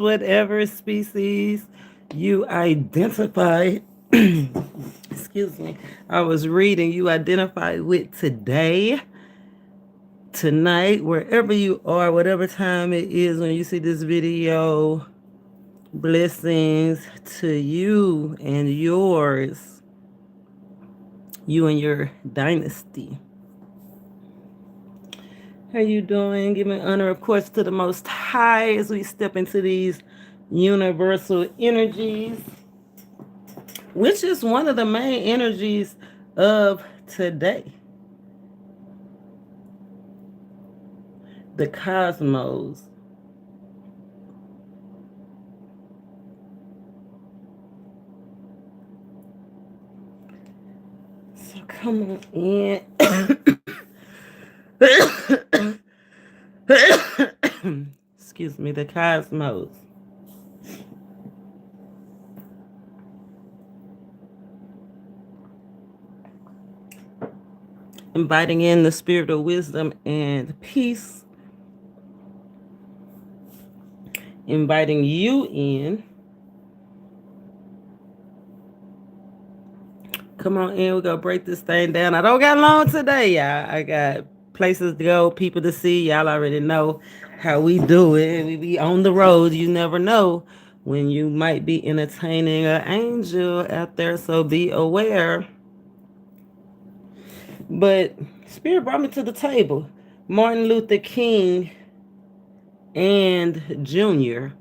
whatever species you identify. Excuse me. I was reading you identify with today, tonight, wherever you are, whatever time it is when you see this video. Blessings to you and yours, you and your dynasty. How you doing? Giving honor, of course, to the Most High as we step into these universal energies, which is one of the main energies of today. The cosmos. So come on in. Excuse me, the cosmos. Inviting in the spirit of wisdom and peace. Inviting you in. Come on in, we're gonna break this thing down. I don't got long today, y'all. I got places to go, people to see. Y'all already know how we do it. We be on the road. You never know when you might be entertaining an angel out there, so be aware. But Spirit brought me to the table. Martin Luther King and Junior,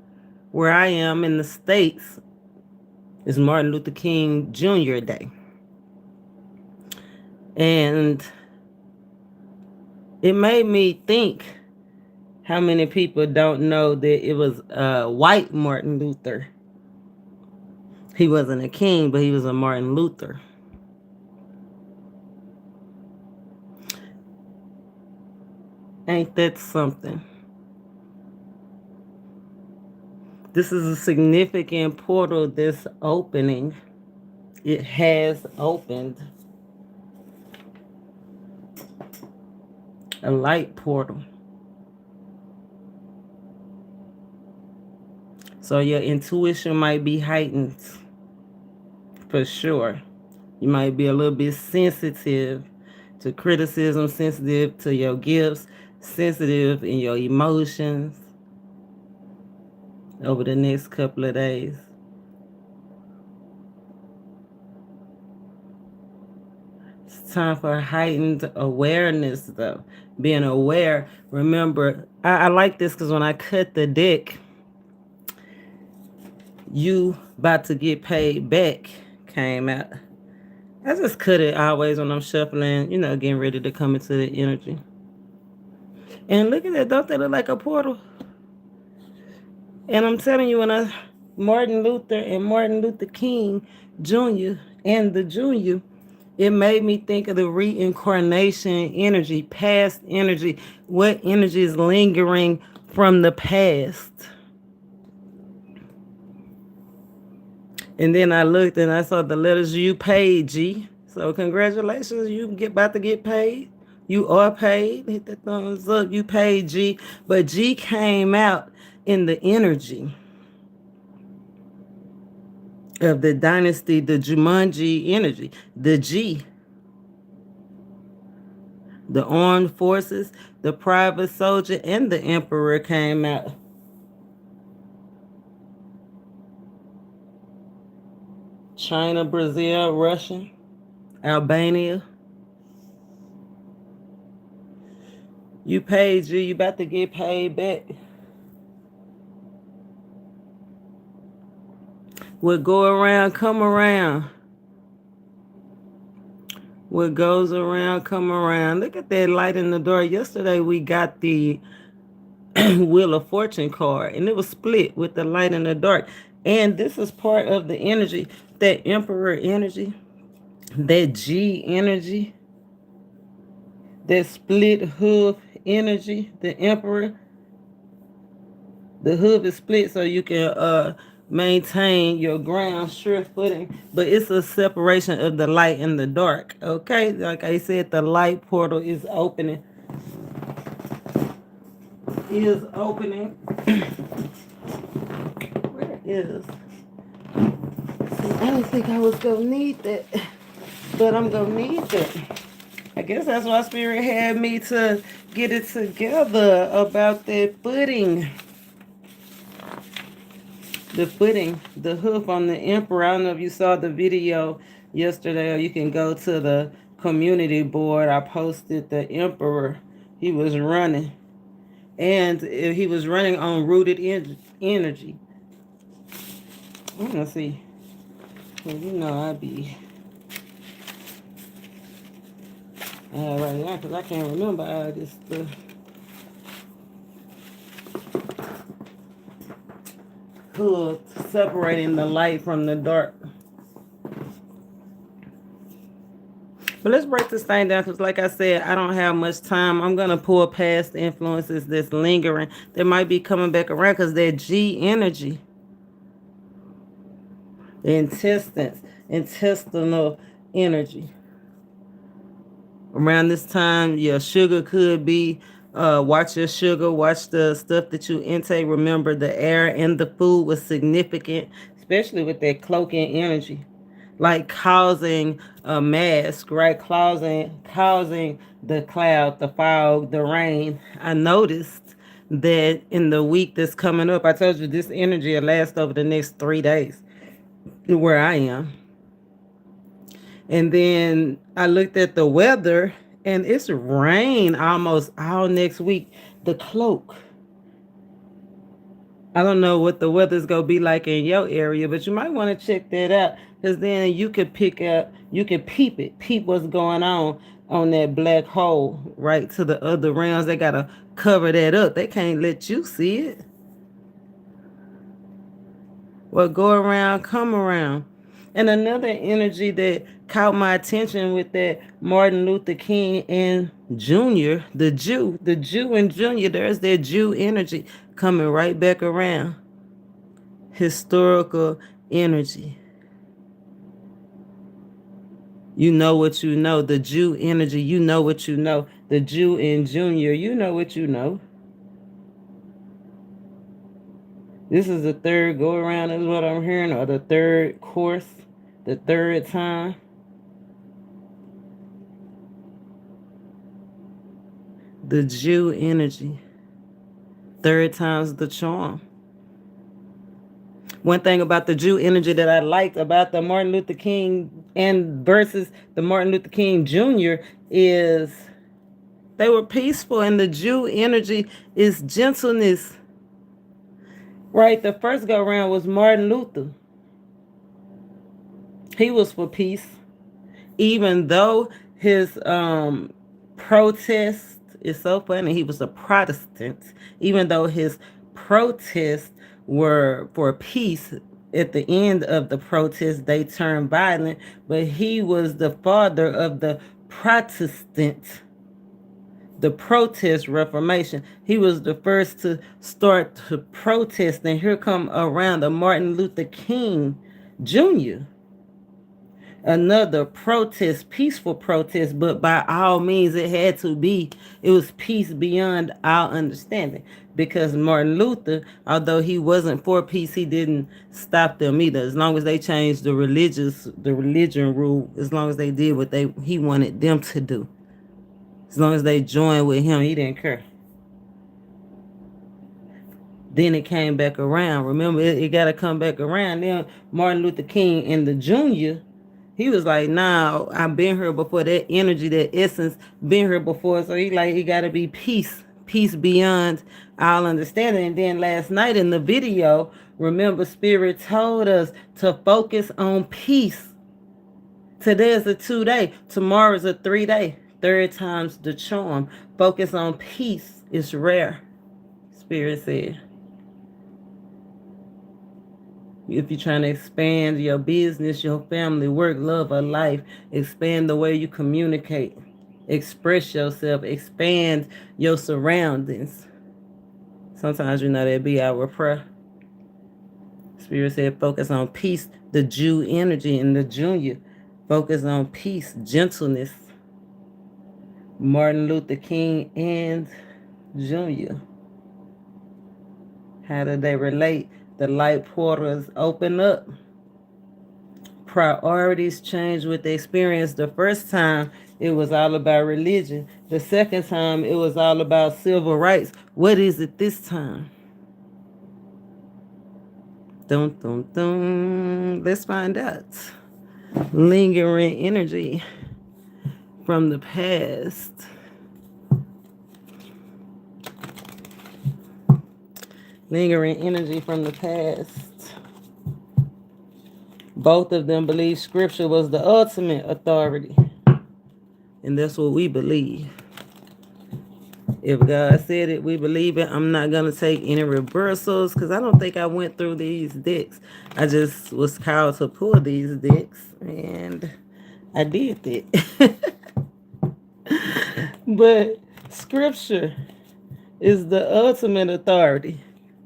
where I am in the States, is Martin Luther King Jr. Day. And it made me think how many people don't know that it was white Martin Luther. He wasn't a king, but he was a Martin Luther. Ain't that something? This is a significant portal that's opening. It has opened. A light portal. So your intuition might be heightened. For sure. You might be a little bit sensitive to criticism, sensitive to your gifts, sensitive in your emotions over the next couple of days. It's time for heightened awareness, though. Being aware. Remember, I like this because when I cut the deck, you about to get paid back came out. I just cut it always when I'm shuffling, getting ready to come into the energy. And look at that, don't they look like a portal? And I'm telling you, when Martin Luther and Martin Luther King Jr. and the Junior, it made me think of the reincarnation energy, past energy, what energy is lingering from the past. And then I looked and I saw the letters you paid, G. So congratulations, you about to get paid. You are paid. Hit the thumbs up. You paid, G. But G came out in the energy of the dynasty, the Jumanji energy, the G. The armed forces, the private soldier, and the emperor came out. China, Brazil, Russia, Albania. You paid, G. You about to get paid back. What go around, come around. What goes around, come around. Look at that light in the door. Yesterday we got the Wheel of Fortune card, and it was split with the light in the dark. And this is part of the energy, that Emperor energy, that G energy, that split hoof energy, the Emperor. The hoof is split so you can maintain your ground sure footing, but it's a separation of the light and the dark. Okay, like I said, the light portal is opening. is. See, I didn't think I was gonna need that, but I'm gonna need that. I guess that's why Spirit had me to get it together about that footing. The footing, the hoof on the emperor. I don't know if you saw the video yesterday, or you can go to the community board. I posted the emperor. He was running. And he was running on rooted energy. I'm gonna see. Well, you know I be right now because I can't remember all this stuff. Cool, separating the light from the dark. But let's break this thing down because, like I said, I don't have much time. I'm going to pull past the influences that's lingering. That might be coming back around because that G energy, the intestinal energy. Around this time, your sugar could be, watch your sugar, watch the stuff that you intake. Remember, the air and the food was significant, especially with that cloaking energy. Like causing a mask, right? Causing the cloud, the fog, the rain. I noticed that in the week that's coming up, I told you this energy will last over the next 3 days where I am. And then I looked at the weather and it's rain almost all next week. The cloak. I don't know what the weather's gonna be like in your area, but you might want to check that out because then you could peep what's going on that black hole, right? To the other realms, they gotta cover that up. They can't let you see it. What go around, come around. And another energy that caught my attention with that Martin Luther King and Jr., the Jew and Jr., there's that Jew energy coming right back around. Historical energy. You know what you know. The Jew energy, you know what you know. The Jew and Junior, you know what you know. This is the third go around is what I'm hearing, or the third course, the third time. The Jew energy. Third time's the charm. One thing about the Jew energy that I liked about the Martin Luther King and versus the Martin Luther King Jr. is they were peaceful, and the Jew energy is gentleness. Right, the first go around was Martin Luther. He was for peace, even though his protest is so funny. He was a Protestant, even though his protests were for peace. At the end of the protest, they turned violent, but he was the father of the protest reformation. He was the first to start to protest, and here come around the Martin Luther King Jr., another protest, peaceful protest, but by all means it was peace beyond our understanding, because Martin Luther, although he wasn't for peace, he didn't stop them either. As long as they changed the religion rule, as long as they did what he wanted them to do, as long as they joined with him, he didn't care. Then it came back around. Remember, it got to come back around. Then Martin Luther King and the Junior, he was like, nah, I've been here before. That energy, that essence, been here before. So he got to be peace beyond our understanding. And then last night in the video, remember, Spirit told us to focus on peace. Today is a 2-day. Tomorrow is a 3-day. Third time's the charm. Focus on peace. It's rare, Spirit said. If you're trying to expand your business, your family, work, love, or life, expand the way you communicate, express yourself, expand your surroundings. Sometimes, that'd be our prayer. Spirit said, focus on peace, the Jew energy, and the Junior. Focus on peace, gentleness. Martin Luther King and Jr. How do they relate? The light portals open up. Priorities change with the experience. The first time it was all about religion. The second time it was all about civil rights. What is it this time? Dun, dun, dun. Let's find out. Lingering energy from the past. Lingering energy from the past. Both of them believe scripture was the ultimate authority. And that's what we believe. If God said it, we believe it. I'm not going to take any reversals because I don't think I went through these decks. I just was called to pull these decks and I did that. But scripture is the ultimate authority.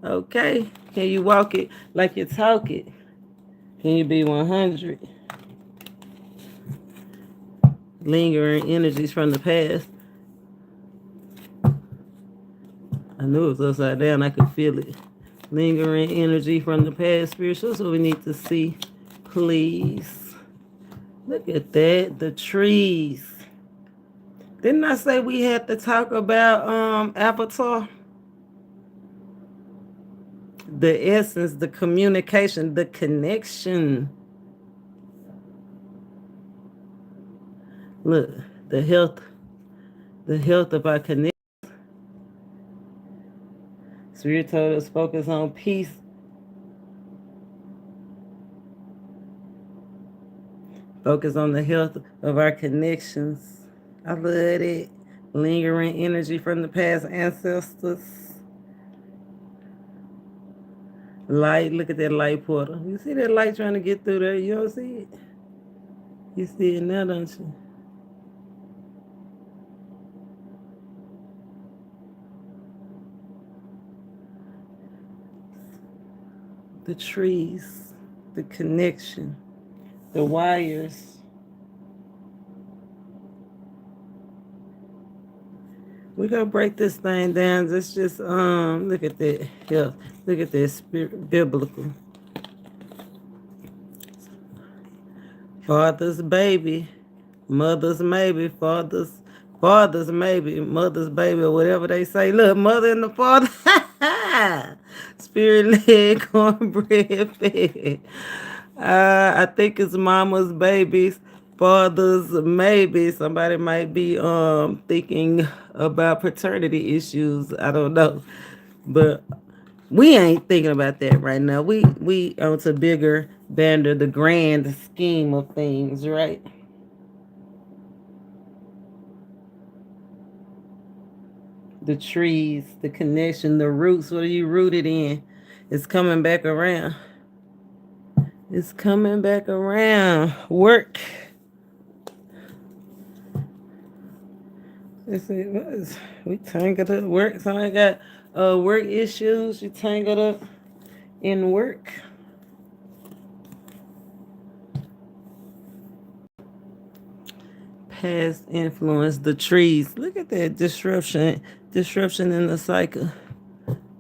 Okay? Can you walk it like you talk it? Can you be 100? Lingering energies from the past. I knew it was upside down. I could feel it. Lingering energy from the past. Spiritual. So we need to see. Please. Look at that. The trees. Didn't I say we had to talk about Avatar? The essence, the communication, the connection. Look, the health of our connection. Spirit told us focus on peace. Focus on the health of our connections. I love it. Lingering energy from the past ancestors. Light, look at that light portal. You see that light trying to get through there? You don't see it? You see it now, don't you? The trees, the connection, the wires. We're gonna break this thing down. Let's just look at that health. Look at this spirit biblical. Father's baby, mother's maybe, father's maybe, mother's baby, or whatever they say. Look, mother and the father. Spirit-led, cornbread fed. I think it's mama's babies, father's maybe. Somebody might be thinking about paternity issues. I don't know. But we ain't thinking about that right now. We on to bigger, grander, the grand scheme of things, right? The trees, the connection, the roots. What are you rooted in? It's coming back around. It's coming back around. Work. Let's see. We tangled up. Work. Somebody got work issues. You tangled up in work. Past influence. The trees. Look at that disruption. Disruption in the cycle.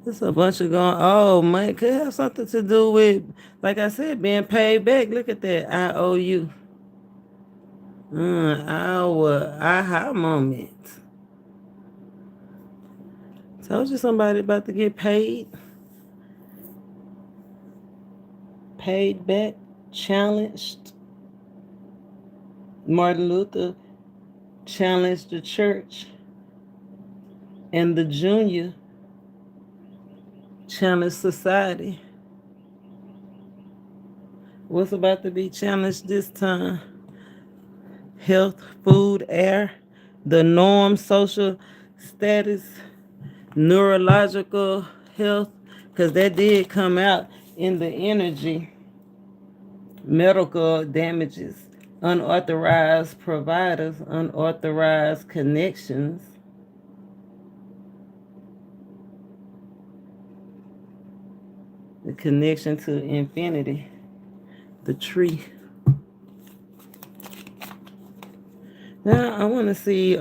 There's a bunch of going. Oh man, it could have something to do with, like I said, being paid back. Look at that. I owe you. Our aha moment. Told you somebody about to get paid. Paid back. Challenged. Martin Luther challenged the church. And the junior challenged society. What's about to be challenged this time? Health, food, air, the norm, social status, neurological health, because that did come out in the energy. Medical damages, unauthorized providers, unauthorized connections. The connection to infinity. The tree. Now I want to see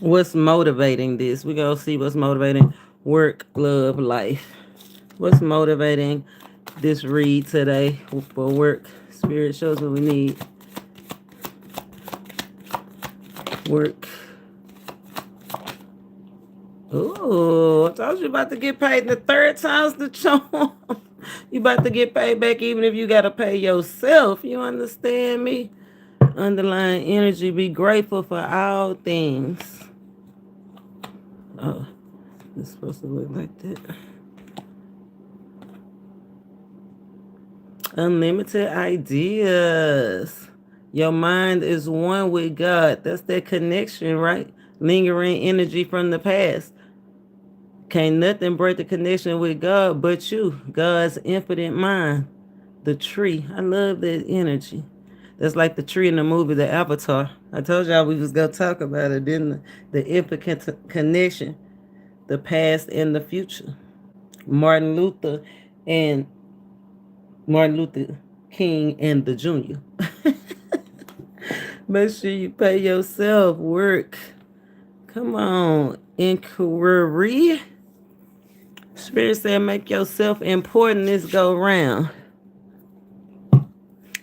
what's motivating this. We're going to see what's motivating. work, love, life. What's motivating this read today for work? Spirit shows what we need. Work. Ooh, I told you about to get paid the third time's the charm. You about to get paid back even if you got to pay yourself. You understand me? Underlying energy, be grateful for all things. Oh, it's supposed to look like that. Unlimited ideas. Your mind is one with God. That's that connection, right? Lingering energy from the past. Can't nothing break the connection with God but you. God's infinite mind. The tree. I love that energy. That's like the tree in the movie, The Avatar. I told y'all we was going to talk about it, didn't I? The infinite connection. The past and the future. Martin Luther King and the Junior. Make sure you pay yourself. Work. Come on. Inquiry. Spirit said make yourself important this go round.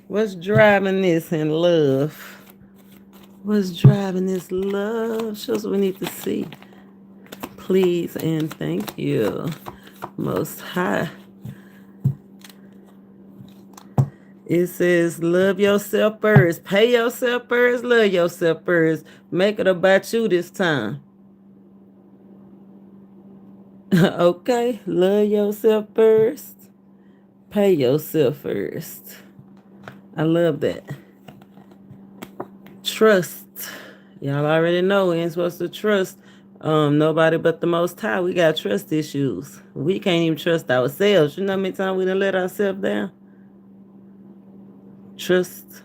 What's driving this in love? What's driving this love? Shows what we need to see. Please and thank you. Most High. It says, love yourself first. Pay yourself first. Love yourself first. Make it about you this time. Okay? Love yourself first. Pay yourself first. I love that. Trust. Y'all already know we ain't supposed to trust nobody but the Most High. We got trust issues. We can't even trust ourselves. You know how many times we done let ourselves down? Trust.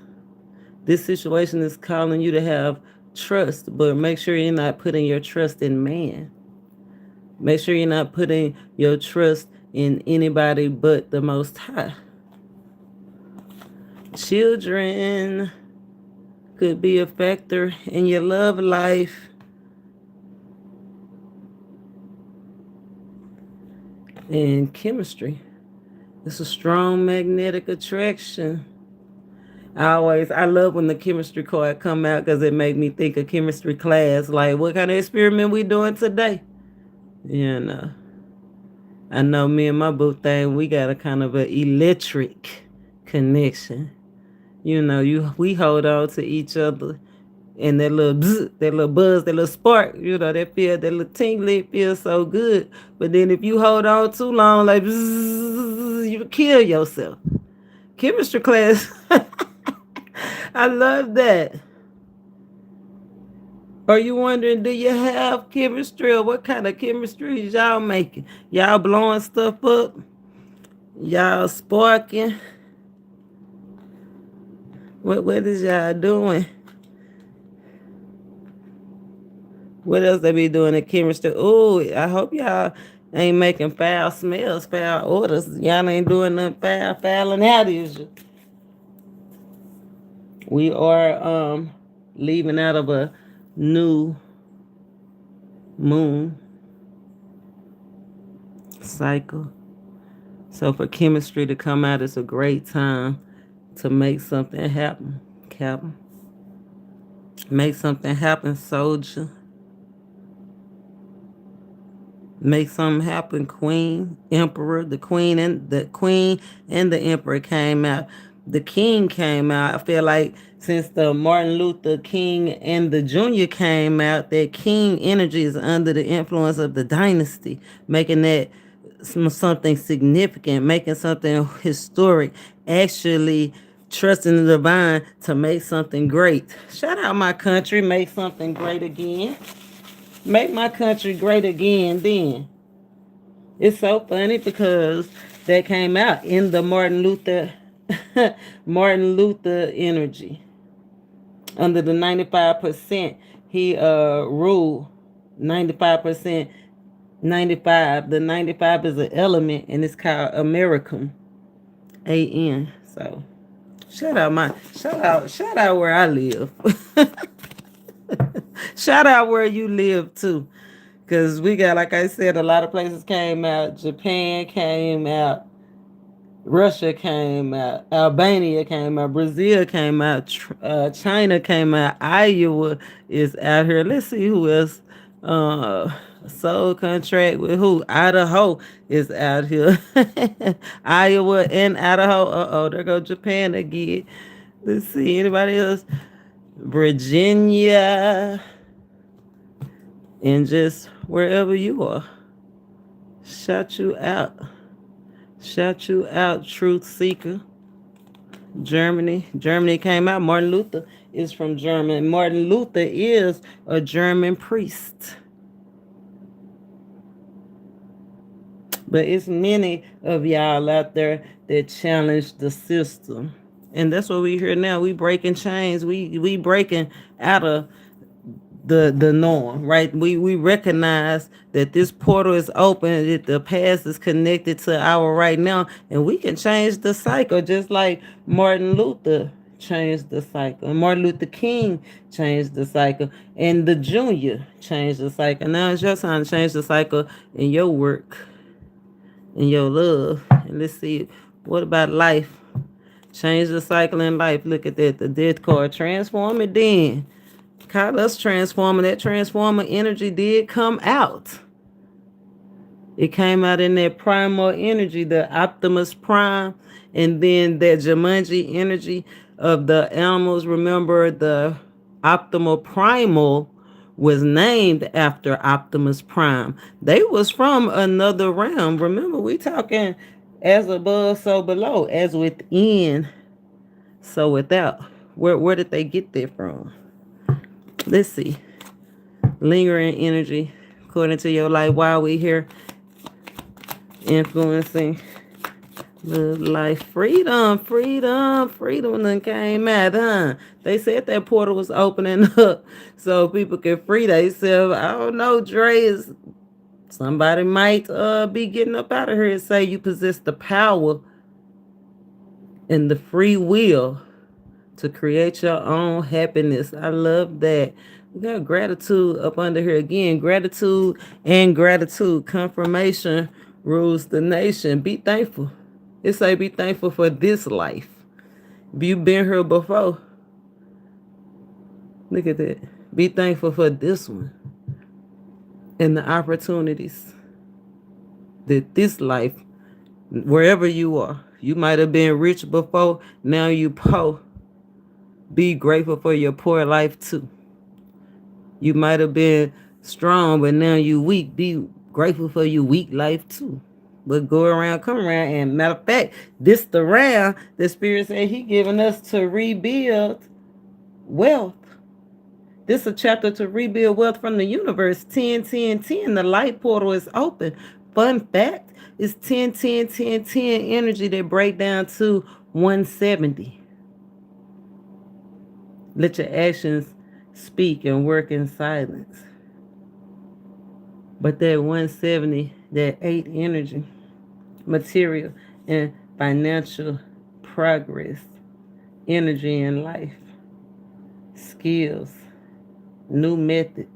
This situation is calling you to have trust, but make sure you're not putting your trust in man. Make sure you're not putting your trust in anybody but the Most High. Children could be a factor in your love life. And chemistry. It's a strong magnetic attraction. I love when the chemistry card come out because it made me think of chemistry class. Like, what kind of experiment we doing today? You know. I know me and my boo thing, we got a kind of an electric connection. You know, we hold on to each other and that little bzz, that little buzz, that little spark, you know, that little tingly, it feels so good. But then if you hold on too long, like bzz, you kill yourself. Chemistry class. I love that. Are you wondering, do you have chemistry or what kind of chemistry is y'all making? Y'all blowing stuff up? Y'all sparking? What is y'all doing? What else they be doing in chemistry? Oh, I hope y'all ain't making foul smells, foul odors. Y'all ain't doing nothing fouling out, is you? We are leaving out of a new moon cycle. So for chemistry to come out, it's a great time to make something happen, Captain. Make something happen, soldier. Make something happen, Queen, Emperor. The queen and the Emperor came out. The King came out. I feel like since the Martin Luther King and the Junior came out, that King energy is under the influence of the dynasty, making that something significant, making something historic, actually trusting the divine to make something great. Shout out my country, make something great again. Make my country great again then. It's so funny because that came out in the Martin Luther energy. Under the 95%, he ruled 95%, 95. The 95 is an element and it's called American. AN. So shout out where I live. Shout out where you live too. Because we got, like I said, a lot of places came out. Japan came out. Russia came out. Albania came out. Brazil came out. China came out. Iowa is out here. Let's see who else. Uh, Soul contract with who? Idaho is out here. Iowa and Idaho. There go Japan again. Let's see. Anybody else? Virginia. And just wherever you are. Shout you out. Shout you out, truth seeker. Germany. Germany came out. Martin Luther is from Germany. Martin Luther is a German priest. But it's many of y'all out there that challenge the system. And that's what we hear now. We breaking chains. We breaking out of the norm, right? We recognize that this portal is open, that the past is connected to our right now, and we can change the cycle just like Martin Luther changed the cycle, and Martin Luther King changed the cycle, and the Junior changed the cycle. Now it's your time to change the cycle in your work, in your love. And let's see, what about life? Change the cycle in life. Look at that, the death card. Transform it then. Caught us transforming. That transformer energy did come out. It came out in that primal energy, the Optimus Prime, and then that Jumanji energy of the animals. Remember, the Optimal Primal was named after Optimus Prime. They was from another realm. Remember, we talking as above, so below, as within, so without. Where did they get that from? Let's see. Lingering energy, according to your life, while we here, influencing love, life, freedom done came out, huh? They said that portal was opening up so people can free themselves. I don't know, Dre, is somebody might be getting up out of here and say you possess the power and the free will to create your own happiness. I love that. We got gratitude up under here again. Gratitude and gratitude. Confirmation rules the nation. Be thankful. It say be thankful for this life. If you've been here before, look at that. Be thankful for this one and the opportunities that this life, wherever you are, you might have been rich before, now you poor. Be grateful for your poor life too. You might have been strong, but now you weak. Be grateful for your weak life too. But go around, come around, and matter of fact, this the round the Spirit said He giving us to rebuild wealth. This is a chapter to rebuild wealth from the universe. 10, 10, 10. The light portal is open. Fun fact, it's 10, 10, 10, 10 energy that break down to 170. Let your actions speak and work in silence. But that 170, that 8 energy, material and financial progress, energy in life, skills, new methods.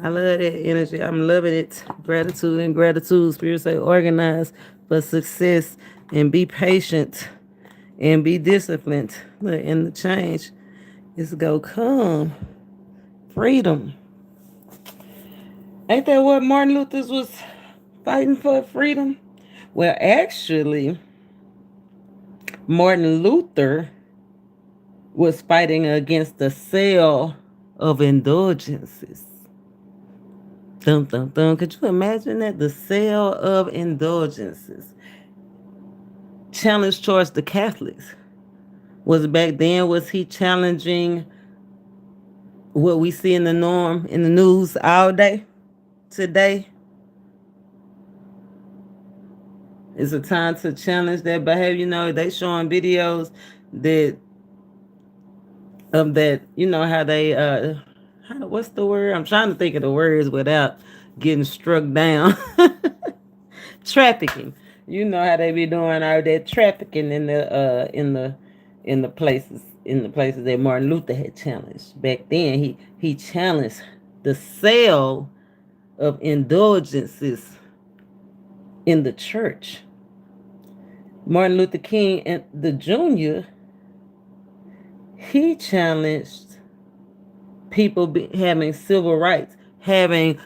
I love that energy. I'm loving it. Gratitude and gratitude. Spirit say organize for success and be patient and be disciplined. Look, and the change is go come. Freedom. Ain't that what Martin Luther was fighting for? Freedom? Well, actually, Martin Luther was fighting against the sale of indulgences. Dum, dum, dum. Could you imagine that? The sale of indulgences. Challenge towards the Catholics. Was back then, was he challenging what we see in the norm, in the news all day? Today is a time to challenge that behavior. You know, they showing videos that of that, you know, how they what's the word? I'm trying to think of the words without getting struck down. Trafficking. You know how they be doing all that trafficking in the places that Martin Luther had challenged. Back then he challenged the sale of indulgences in the church. Martin Luther King and the Jr., he challenged people having civil rights, having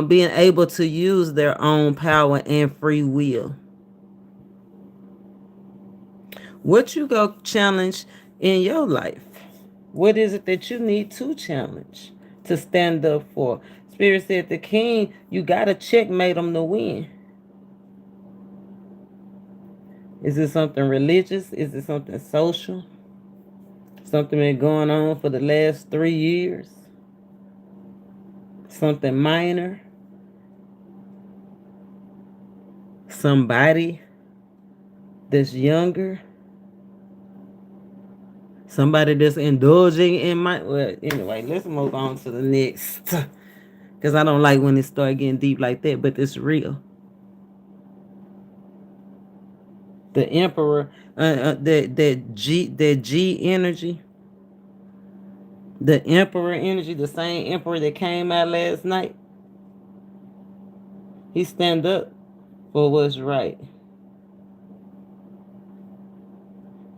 being able to use their own power and free will. What you go challenge in your life? What is it that you need to challenge, to stand up for? Spirit said the king, you got to checkmate him to win. Is it something religious? Is it something social? Something been going on for the last 3 years? Something minor? Somebody that's younger? Somebody that's indulging in my... Well, anyway, let's move on to the next. Because I don't like when it start getting deep like that, but it's real. The emperor, that G energy, the emperor energy, the same emperor that came out last night, he stand up for what's right.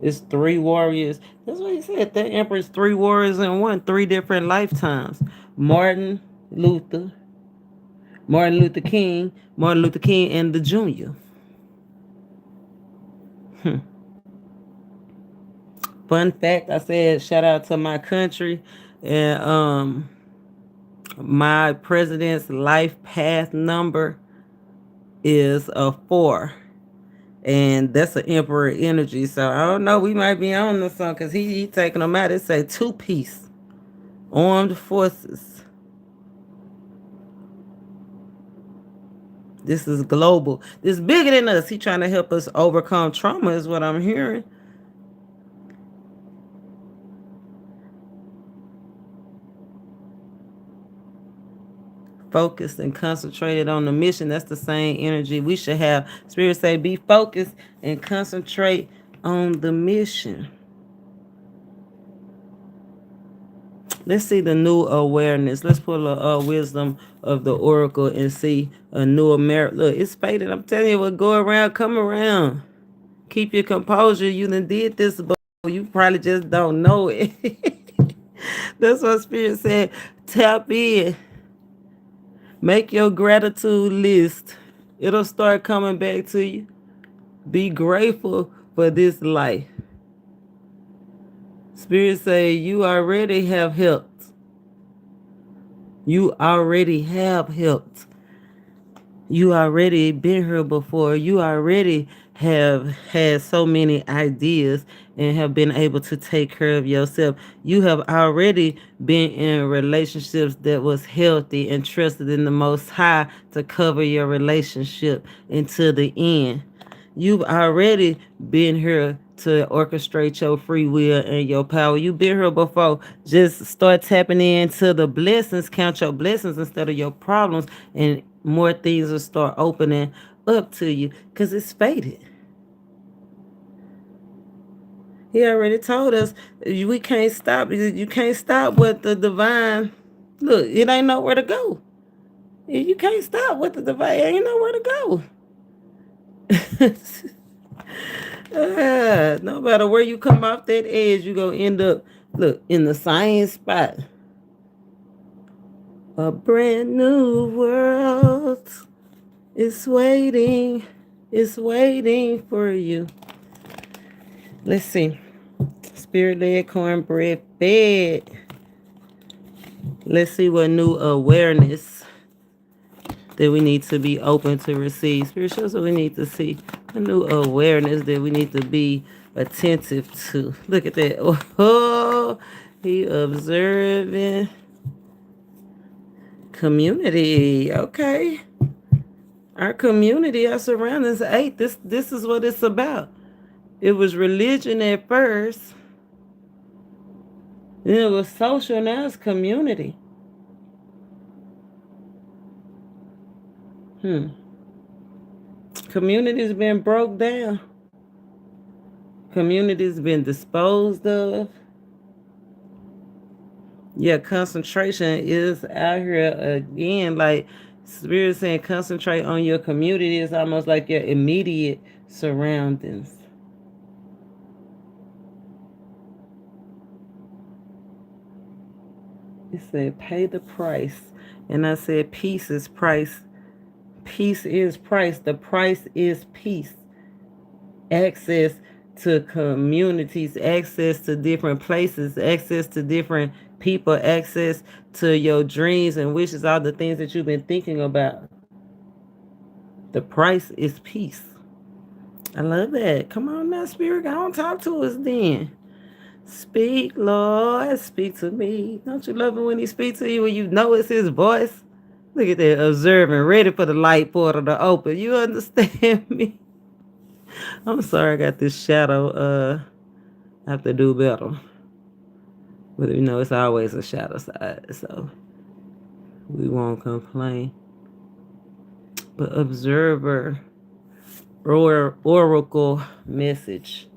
It's 3 warriors. That's what he said. That emperor's 3 warriors in one, 3 different lifetimes. Martin Luther King, and the Jr. Fun fact, I said shout out to my country, and my president's life path number is a 4. And that's an emperor energy. So I don't know, we might be on this song because he taking them out. It say 2-piece armed forces. This is global. This is bigger than us. He trying to help us overcome trauma is what I'm hearing. Focused and concentrated on the mission. That's the same energy we should have. Spirit say be focused and concentrate on the mission. Let's see the new awareness. Let's pull a wisdom of the oracle and see a new America. Look, it's faded. I'm telling you what, go around, come around. Keep your composure. You done did this, but you probably just don't know it. That's what Spirit said. Tap in. Make your gratitude list. It'll start coming back to you. Be grateful for this life. Spirit say you already have helped. You already have helped. You already been here before. You already have had so many ideas and have been able to take care of yourself. You have already been in relationships that was healthy and trusted in the Most High to cover your relationship until the end. You've already been here to orchestrate your free will and your power. You've been here before. Just start tapping into the blessings. Count your blessings instead of your problems, and more things will start opening up to you because it's fated. He already told us we can't stop. You can't stop what the divine. Look, it ain't nowhere to go. You can't stop what the divine. It ain't nowhere to go. No matter where you come off that edge, you gonna end up, look, in the same spot. A brand new world is waiting. It's waiting for you. Let's see. Spirit-led cornbread fed. Let's see what new awareness that we need to be open to receive. Spirit shows what we need to see. A new awareness that we need to be attentive to. Look at that. Oh, he observing community. Okay. Our community, our surroundings. 8. This is what it's about. It was religion at first. Then it was social. Now it's community. Community's been broke down. Community's been disposed of. Yeah, concentration is out here again. Like Spirit saying, concentrate on your community. It's almost like your immediate surroundings. It said, pay the price. And I said, peace is price. Peace is price. The price is peace. Access to communities, access to different places, access to different people, access to your dreams and wishes, all the things that you've been thinking about. The price is peace. I love that. Come on now, Spirit. Go on, talk to us then. Speak, Lord. Speak to me. Don't you love it when he speaks to you when you know it's his voice? Look at that, observing, ready for the light portal to open. You understand me? I'm sorry I got this shadow. I have to do better. But you know, it's always a shadow side, so we won't complain. But observer, oracle message.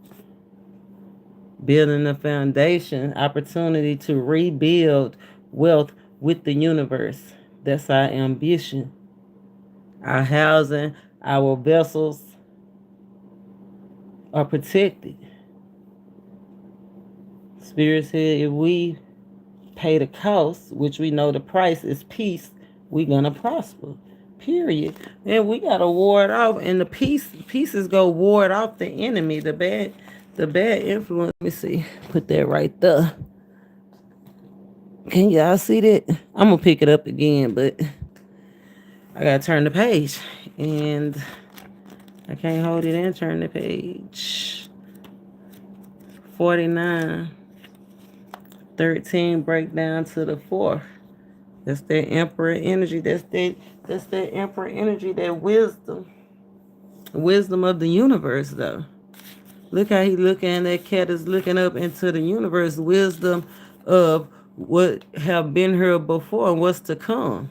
Building a foundation, opportunity to rebuild wealth with the universe. That's our ambition. Our housing, our vessels are protected. Spirit said if we pay the cost, which we know the price is peace, we gonna prosper. Period. And we gotta ward off, and the pieces go ward off the enemy, the bad influence. Let me see. Put that right there. Can y'all see that? I'm gonna pick it up again, but I gotta turn the page, and I can't hold it and turn the page. 49, 13 break down to the 4th. That's that emperor energy. That's that emperor energy, that wisdom of the universe though. Look how he looking, that cat is looking up into the universe, wisdom of what have been here before and what's to come.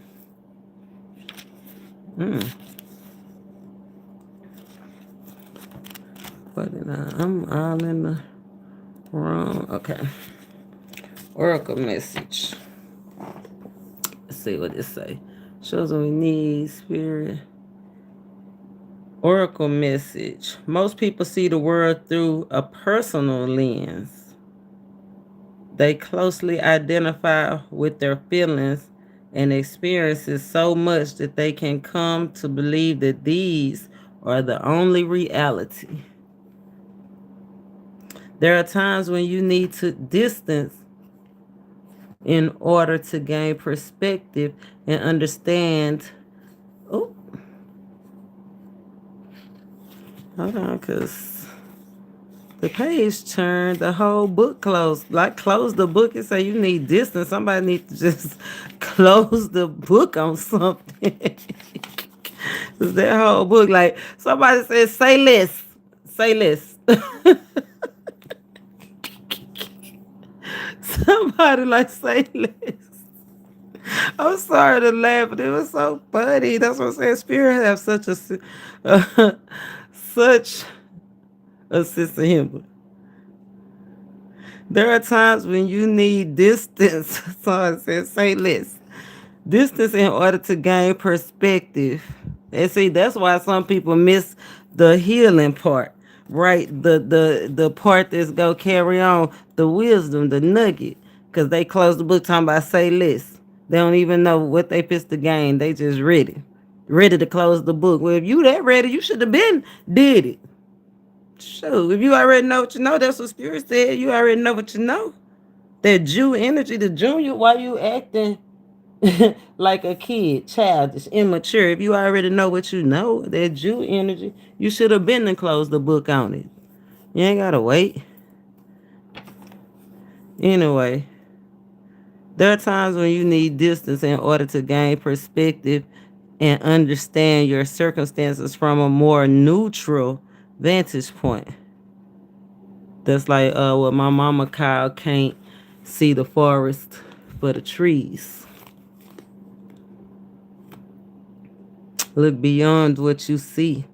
But I'm all in the wrong. Okay. Oracle message. Let's see what it say. Shows what we need, spirit. Oracle message. Most people see the world through a personal lens. They closely identify with their feelings and experiences so much that they can come to believe that these are the only reality. There are times when you need to distance in order to gain perspective and understand. Oh, hold on, because the page turned, the whole book closed. Like, close the book and say you need distance. Somebody needs to just close the book on something. That whole book, like, somebody says, say less. Say less. Somebody like, say less. I'm sorry to laugh, but it was so funny. That's what I'm saying. Spirit have such such a sense of humor. There are times when you need distance. So I said, say less. Distance in order to gain perspective. And see, that's why some people miss the healing part, right? The part that's go carry on the wisdom, the nugget. Because they close the book talking about say less. They don't even know what they pissed to gain. They just ready. Ready to close the book. Well, if you that ready, you should have been did it. Sure. If you already know what you know, that's what Spirit said. You already know what you know. That Jew energy, the junior, why you acting like a kid, childish, immature? If you already know what you know, that Jew energy, you should have been and closed the book on it. You ain't gotta wait. Anyway, there are times when you need distance in order to gain perspective and understand your circumstances from a more neutral vantage point. That's like what my mama called can't see the forest for the trees. Look beyond what you see.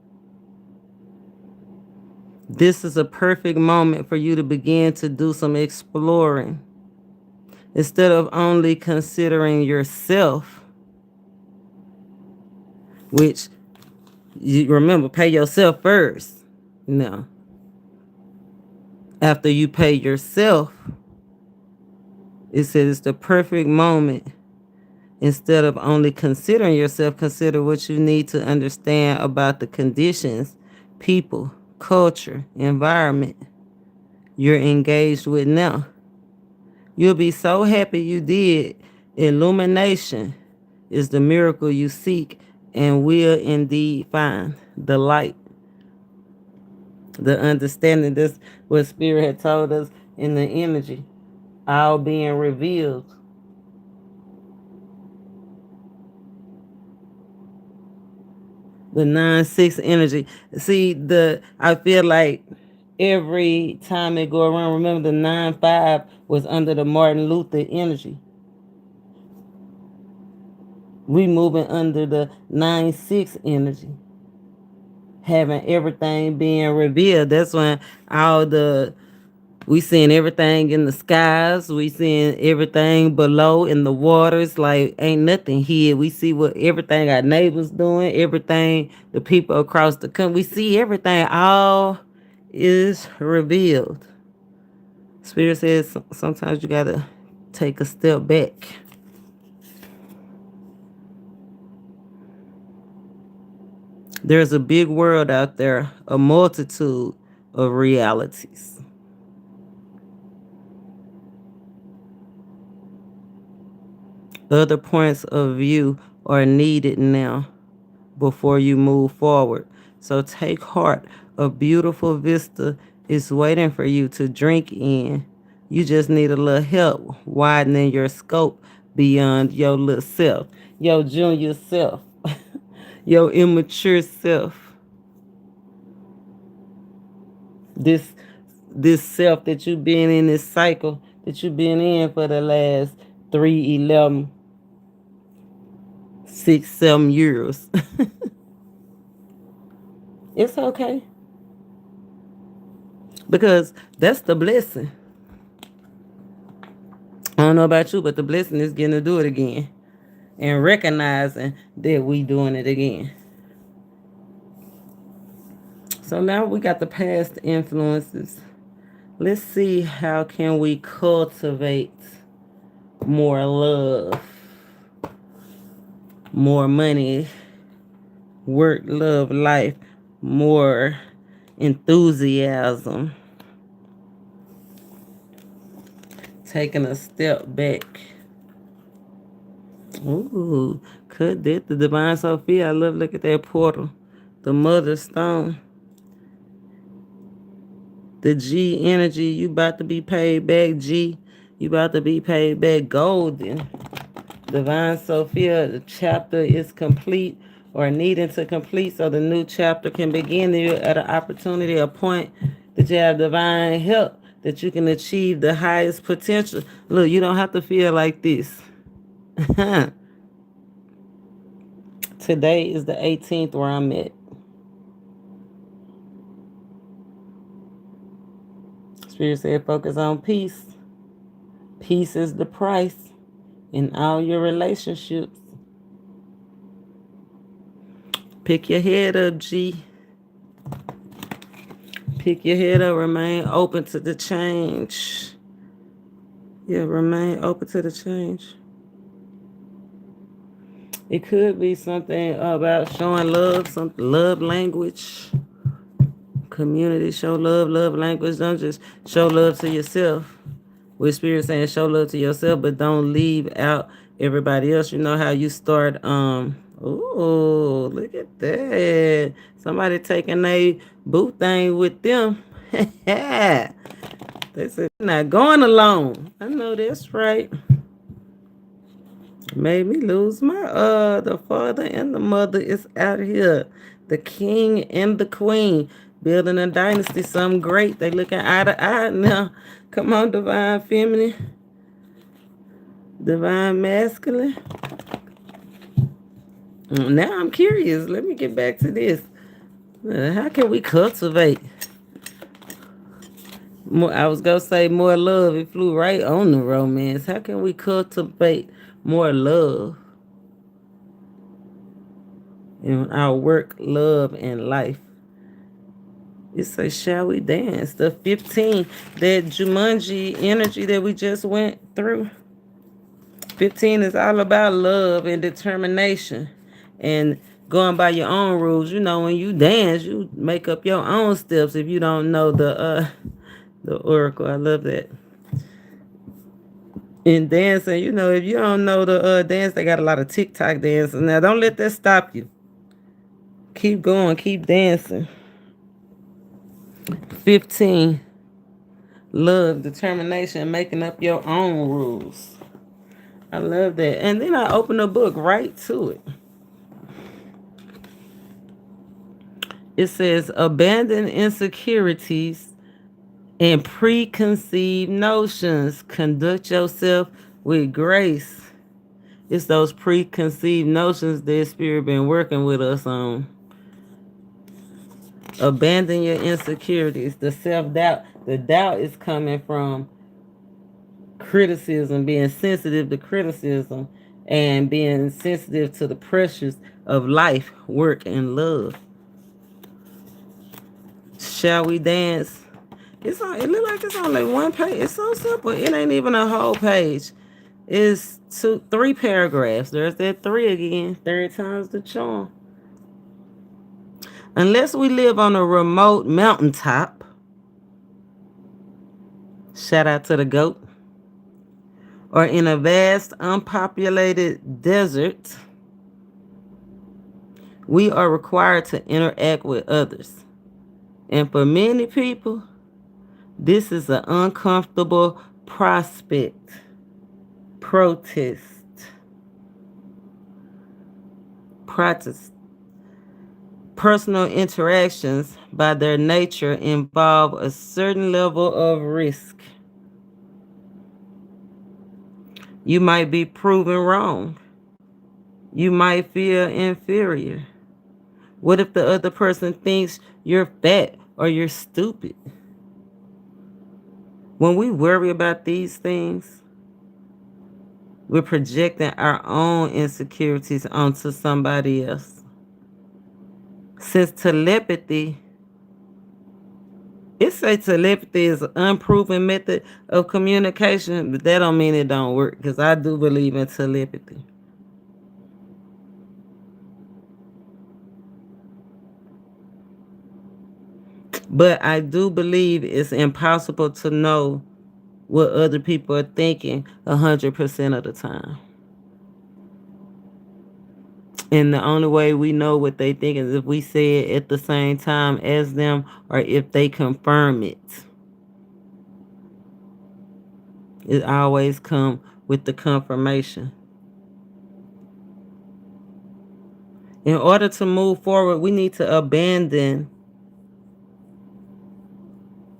This is a perfect moment for you to begin to do some exploring. Instead of only considering yourself, which you remember, pay yourself first. No. After you pay yourself, it says it's the perfect moment. Instead of only considering yourself, consider what you need to understand about the conditions, people, culture, environment you're engaged with now. You'll be so happy you did. Illumination is the miracle you seek and will indeed find the light, the understanding. That's what Spirit had told us in the energy, all being revealed. The 9-6 energy. See, I feel like every time they go around, remember the 9-5 was under the Martin Luther energy. We moving under the 9-6 energy, having everything being revealed. That's when we seeing everything in the skies. We seeing everything below in the waters. Like ain't nothing here. We see what everything our neighbors doing. Everything the people across the country. We see everything. All is revealed. Spirit says sometimes you gotta take a step back. There's a big world out there, a multitude of realities. Other points of view are needed now before you move forward. So take heart. A beautiful vista is waiting for you to drink in. You just need a little help widening your scope beyond your little self, your junior self, your immature self. This self that you've been in, this cycle that you've been in for the last 3, 11, 6, 7 years. It's okay. Because that's the blessing. I don't know about you, but the blessing is getting to do it again. And recognizing that we doing it again. So now we got the past influences. Let's see how can we cultivate more love, more money, work, love, life, more enthusiasm. Taking a step back. Ooh, cut that. The Divine Sophia. I love look at that portal. The Mother Stone. The G energy. You about to be paid back, G. You about to be paid back golden. Divine Sophia, the chapter is complete or needing to complete so the new chapter can begin. You at an opportunity, a point that you have divine help, that you can achieve the highest potential. Look, you don't have to feel like this. Today is the 18th where I'm at. Spirit said focus on peace. Peace is the price in all your relationships. Pick your head up, G. Pick your head up. Remain open to the change. Yeah, remain open to the change. It could be something about showing love, some love language. Community, show love, love language. Don't just show love to yourself. With Spirit saying show love to yourself, but don't leave out everybody else. You know how you start, oh, look at that. Somebody taking a boo thing with them. They said, not going alone. I know that's right. Made me lose my the father and the mother is out here. The king and the queen building a dynasty, something great. They looking eye to eye now. Come on, divine feminine, divine masculine. Now I'm curious. Let me get back to this. How can we cultivate More, I was gonna say more love. It flew right on the romance. How can we cultivate more love in our work, love, and life? It says, shall we dance? The 15, that Jumanji energy that we just went through. 15 is all about love and determination and going by your own rules. You know, when you dance, you make up your own steps if you don't know the oracle. I love that. In dancing, you know, if you don't know the dance, they got a lot of TikTok dances. Now, don't let that stop you. Keep going, keep dancing. 15, love, determination, making up your own rules. I love that. And then I open the book right to it. It says, abandon insecurities and preconceived notions. Conduct yourself with grace. It's those preconceived notions that Spirit been working with us on. Abandon your insecurities. The self-doubt. The doubt is coming from criticism, being sensitive to criticism, and being sensitive to the pressures of life, work, and love. Shall we dance? It looks like it's only one page. It's so simple. It ain't even a whole page. It's three paragraphs. There's that three again. Third time's the charm. Unless we live on a remote mountaintop, shout out to the goat, or in a vast unpopulated desert, we are required to interact with others. And for many people, this is an uncomfortable prospect. Protest. Personal interactions, by their nature, involve a certain level of risk. You might be proven wrong. You might feel inferior. What if the other person thinks you're fat or you're stupid? When we worry about these things, we're projecting our own insecurities onto somebody else. Since telepathy, it says telepathy is an unproven method of communication, but that don't mean it don't work, because I do believe in telepathy. But I do believe it's impossible to know what other people are thinking 100% of the time. And the only way we know what they think is if we say it at the same time as them, or if they confirm it. It always comes with the confirmation. In order to move forward, we need to abandon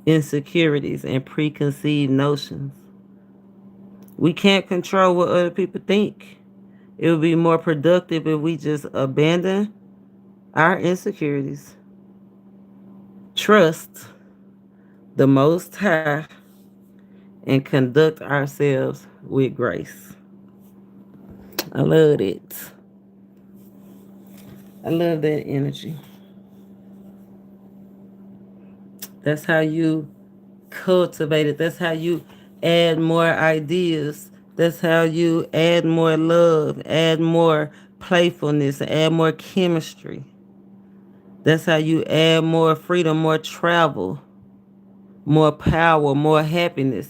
insecurities and preconceived notions. We can't control what other people think. It would be more productive if we just abandon our insecurities, trust the Most High, and conduct ourselves with grace. I love it. I love that energy. That's how you cultivate it. That's how you add more ideas. That's how you add more love, add more playfulness, add more chemistry. That's how you add more freedom, more travel, more power, more happiness.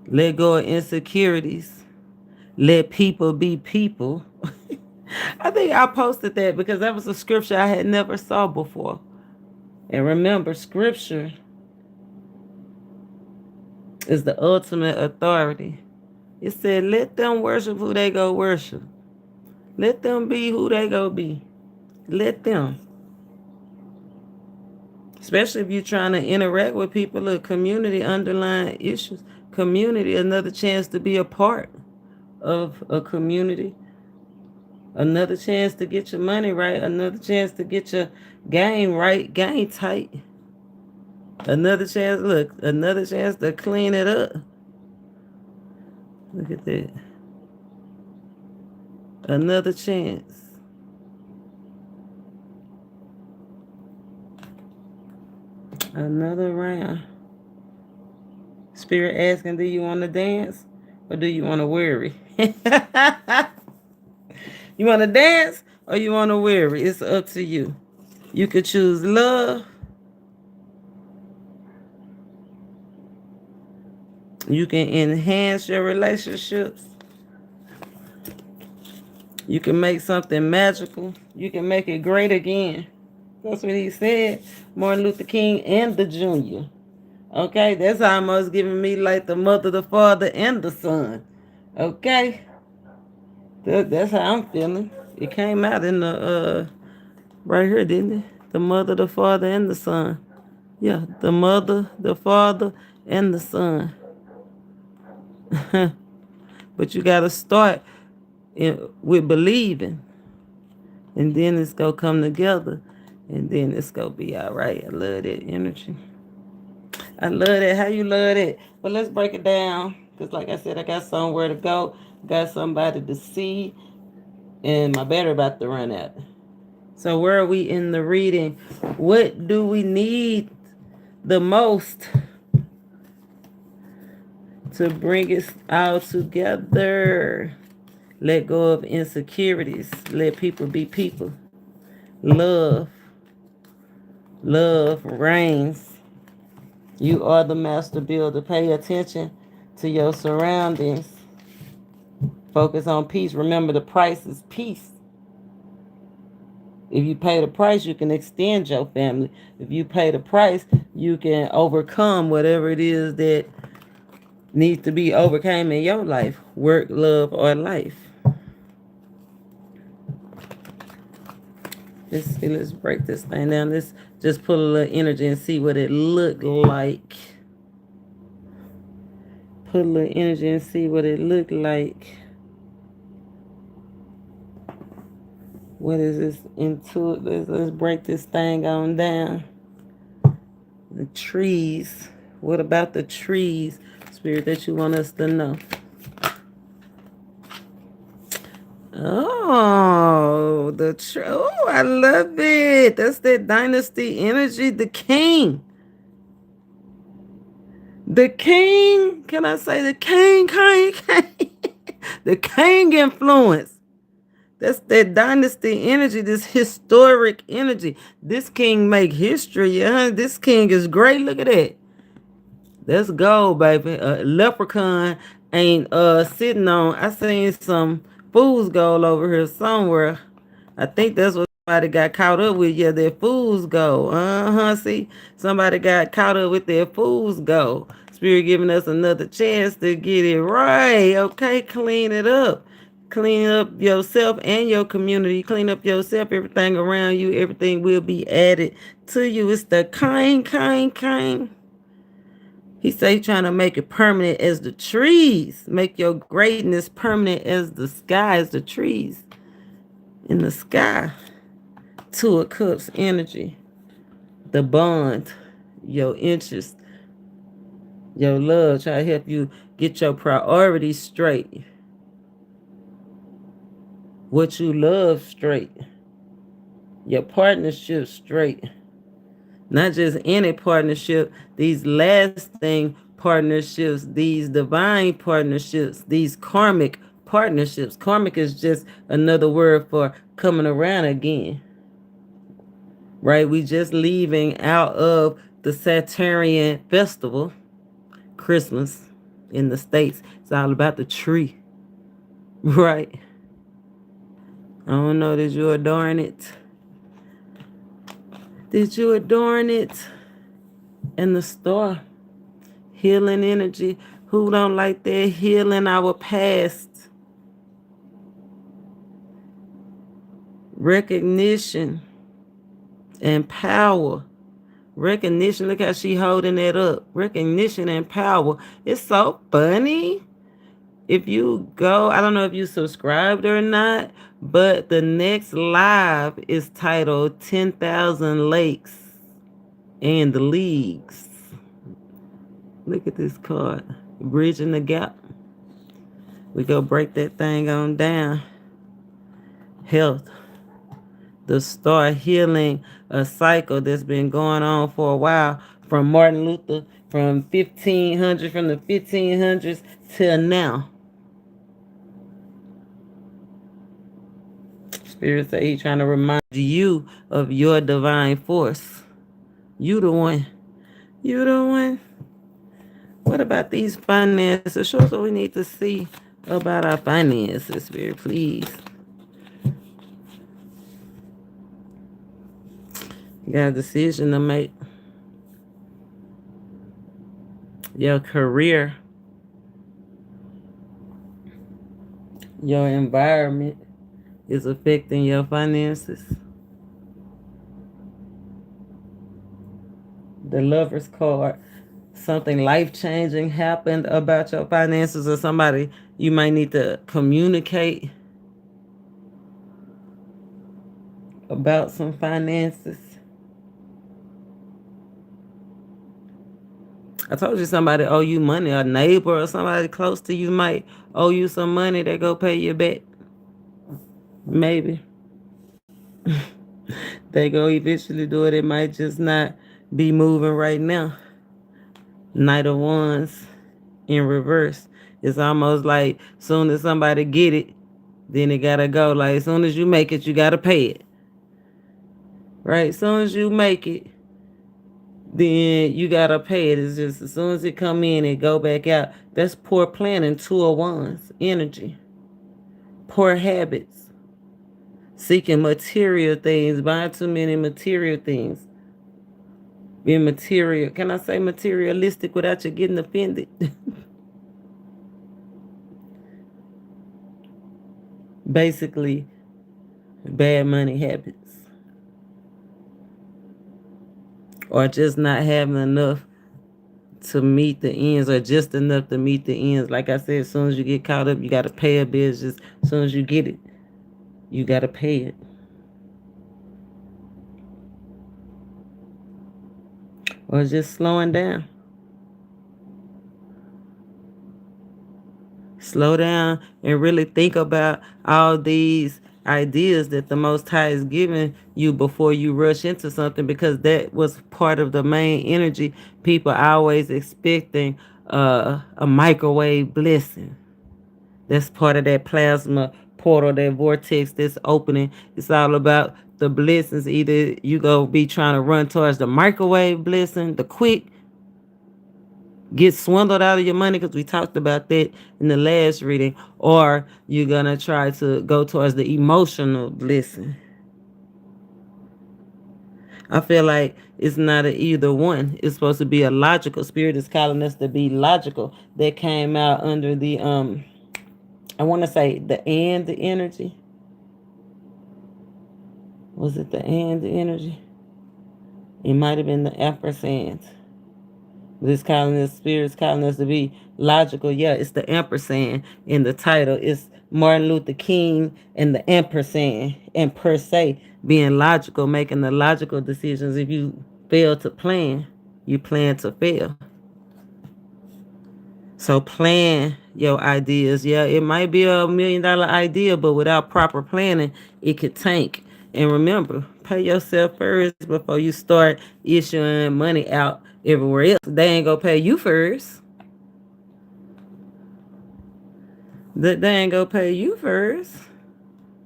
Let go of insecurities. Let people be people. I think I posted that because that was a scripture I had never saw before. And remember, scripture is the ultimate authority. It said, let them worship who they go worship. Let them be who they go be. Let them. Especially if you're trying to interact with people or community underlying issues. Community, another chance to be a part of a community. Another chance to get your money right. Another chance to get your game right, game tight. Another chance, look, another chance to clean it up. Look at that. Another chance. Another round. Spirit asking, do you want to dance or do you want to worry? You want to dance or you want to worry? It's up to you. You could choose love. You can enhance your relationships. You can make something magical. You can make it great again. That's what he said. Martin Luther King and the Junior. Okay, that's almost giving me like the mother, the father, and the son. Okay, that's how I'm feeling. It came out in the right here, didn't it? The mother, the father, and the son. Yeah, the mother, the father, and the son. But you gotta start with believing, and then it's gonna come together, and then it's gonna be all right. I love that energy. I love that. How you love it? But let's break it down. Because, like I said, I got somewhere to go, got somebody to see, and my battery about to run out. So, where are we in the reading? What do we need the most to bring us all together? Let go of insecurities. Let people be people. Love. Love reigns. You are the master builder. Pay attention to your surroundings. Focus on peace. Remember, the price is peace. If you pay the price, you can extend your family. If you pay the price, you can overcome whatever it is that needs to be overcome in your life, work, love, or life. Let's break this thing down. Let's just pull a little energy and see what it looked like. Put a little energy and see what it looked like. What is this into it? Let's break this thing on down. The trees. What about the trees, Spirit, that you want us to know? Oh, oh, I love it. That's that dynasty energy. The king. The king. Can I say the king? The king influence. That's that dynasty energy, this historic energy. This king make history, yeah. This king is great. Look at that. That's gold, baby. Leprechaun ain't sitting on. I seen some fool's gold over here somewhere. I think that's what somebody got caught up with. Yeah, their fool's gold. See, somebody got caught up with their fool's gold. Spirit giving us another chance to get it right. Okay, clean it up. Clean up yourself and your community. Clean up yourself, everything around you. Everything will be added to you. It's the kind. He say trying to make it permanent as the trees. Make your greatness permanent as the sky, as the trees in the sky. Two of Cups energy. The bond, your interest, your love. Try to help you get your priorities straight. What you love straight. Your partnership straight. Not just any partnership, these lasting partnerships, these divine partnerships, these karmic partnerships. Karmic is just another word for coming around again. Right? We just leaving out of the Saturnian festival, Christmas in the States. It's all about the tree. Right? I don't know, did you adorn it? Did you adorn it? In the store? Healing energy. Who don't like that? Healing our past. Recognition and power. Recognition. Look how she holding that up. Recognition and power. It's so funny. If you go, I don't know if you subscribed or not, but the next live is titled 10,000 Lakes. and the leagues. Look at this card. Bridging the gap. We go break that thing on down. Health. To start healing a cycle that's been going on for a while from Martin Luther from 1500 from the 1500s till now. Spirit say he trying to remind you of your divine force. You the one. You the one. What about these finances? Show us what we need to see about our finances, Spirit, please. You got a decision to make. Your career, your environment is affecting your finances. The Lover's card. Something life-changing happened about your finances, or somebody you might need to communicate about some finances. I told you somebody owe you money. A neighbor or somebody close to you might owe you some money. They go pay you back. Maybe. They go eventually do it. It might just not be moving right now. Knight of Wands in reverse. It's almost like soon as somebody get it, then it gotta go. Like as soon as you make it, you gotta pay it. Right? As soon as you make it, then you gotta pay it. It's just as soon as it come in, it go back out. That's poor planning. 2 of Wands energy. Poor habits. Seeking material things. Buying too many material things. Being material. Can I say materialistic without you getting offended? Basically, bad money habits. Or just not having enough to meet the ends, or just enough to meet the ends. Like I said, as soon as you get caught up, you got to pay a bill. Just as soon as you get it, you got to pay it. Or just slowing down. Slow down and really think about all these ideas that the Most High is giving you before you rush into something, because that was part of the main energy. People always expecting a microwave blessing. That's part of that plasma portal, that vortex that's opening. It's all about the blessings. Either you go be trying to run towards the microwave blessing, the quick, get swindled out of your money, because we talked about that in the last reading, or you're going to try to go towards the emotional blessing. I feel like it's not a either one. It's supposed to be a logical. Spirit is calling us to be logical. That came out under the I want to say the energy. Was it the energy? It might have been the ampersand. This calling us, spirit's calling us to be logical. Yeah, it's the ampersand in the title. It's Martin Luther King and the ampersand, and per se being logical, making the logical decisions. If you fail to plan, you plan to fail. So plan your ideas. Yeah, it might be $1 million idea, but without proper planning, it could tank. And remember, pay yourself first before you start issuing money out everywhere else. They ain't gonna pay you first. They ain't gonna pay you first.